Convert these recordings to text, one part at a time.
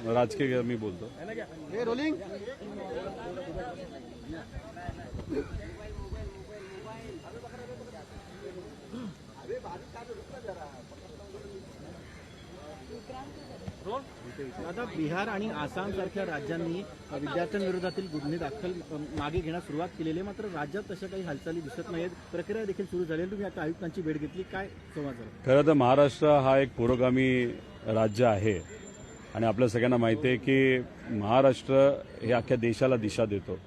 राजकीय मी बोलतो. आता बिहार आणि आसाम सारख्या राज्यांनी विद्यार्थ्यांविरोधातील गुन्हे दाखल मागे घेण्यास सुरुवात केलेली आहे, मात्र राज्यात तशा काही हालचाली दिसत नाहीत. प्रक्रिया देखील सुरू झाली. तुम्ही आता आयुक्तांची भेट घेतली, काय संवाद झाला? खरं तर महाराष्ट्र हा एक पुरोगामी राज्य आहे आणि आपल्या सगळ्यांना माहिती आहे की महाराष्ट्र हे अख्ख्या देशाला दिशा देतो.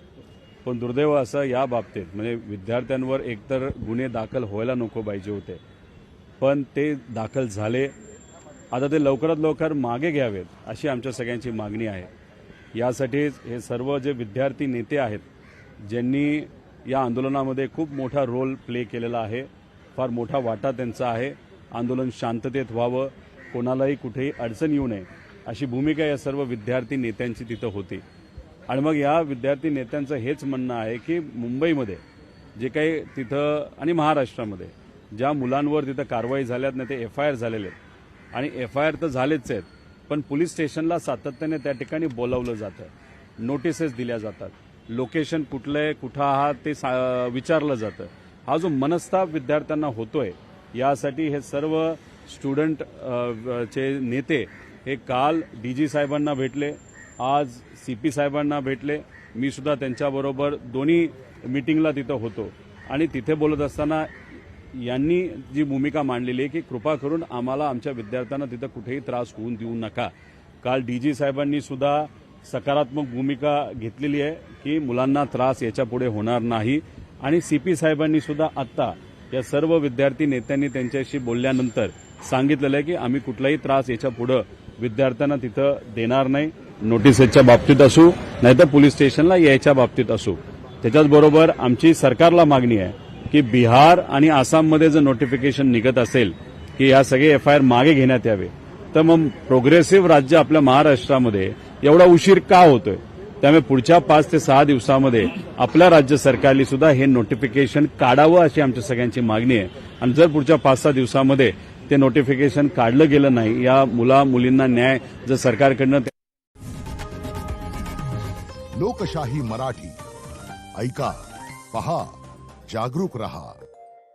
पण दुर्दैव असं या बाबतीत म्हणजे विद्यार्थ्यांवर एकतर गुन्हे दाखल व्हायला नको पाहिजे होते, पण ते दाखल झाले. आता ते लवकरात लवकर मागे घ्यावेत अशी आमच्या सगळ्यांची मागणी आहे. यासाठीच हे सर्व जे विद्यार्थी नेते आहेत ज्यांनी या आंदोलनामध्ये खूप मोठा रोल प्ले केलेला आहे, फार मोठा वाटा त्यांचा आहे. आंदोलन शांततेत व्हावं, कोणालाही कुठेही अडचण येऊ नये अशी भूमिका या सर्व विद्यार्थी नेत्यांची तिथं होती. आणि मग या विद्यार्थी नेत्यांचं हेच म्हणणं आहे की मुंबईमध्ये जे काही तिथं आणि महाराष्ट्रामध्ये ज्या मुलांवर तिथं कारवाई झाल्यात नाही ते FIR झालेले आहेत आणि FIR तर झालेच आहेत, पण पोलीस स्टेशनला सातत्याने त्या ठिकाणी बोलावलं जातं, नोटिसेस दिल्या जातात, लोकेशन कुठलं आहे कुठं आहात ते विचारलं जातं. हा जो मनस्ताप विद्यार्थ्यांना होतोय यासाठी हे सर्व स्टुडंट चे नेते हे काल DG साहेबांना भेटले, आज CP साहेबांना भेटले. मी सुद्धा त्यांच्याबरोबर दोन्ही मीटिंगला तिथं होतो आणि तिथे बोलत असताना यांनी जी भूमिका मांडलेली आहे की कृपा करून आम्हाला आमच्या विद्यार्थ्यांना तिथं कुठेही त्रास होऊन देऊ नका. काल DG साहेबांनी सुद्धा सकारात्मक भूमिका घेतलेली आहे की मुलांना त्रास याच्यापुढे होणार नाही आणि CP साहेबांनी सुद्धा आत्ता या सर्व विद्यार्थी नेत्यांनी त्यांच्याशी बोलल्यानंतर सांगितलेलं आहे की आम्ही कुठलाही त्रास याच्यापुढे विद्यार्थ्यांना तिथं देणार नाही, नोटिसेसच्या बाबतीत असू नाहीतर पोलीस स्टेशनला यायच्या बाबतीत असू. त्याच्याचबरोबर आमची सरकारला मागणी आहे की बिहार आणि आसाममध्ये जर नोटिफिकेशन निघत असेल की या सगळे FIR मागे घेण्यात यावे, तर मग प्रोग्रेसिव्ह राज्य आपल्या महाराष्ट्रामध्ये एवढा उशीर का होतोय? त्यामुळे पुढच्या 5 ते 6 दिवसामध्ये आपल्या राज्य सरकारने सुद्धा हे नोटिफिकेशन काढावं अशी आमच्या सगळ्यांची मागणी आहे. आणि जर पुढच्या 5-6 दिवसामध्ये ते नोटिफिकेशन काढलं गेलं नाही, या मुला मुलींना न्याय जर सरकारकडनं लोकशाही मराठी ऐका, पहा, जागरूक रहा.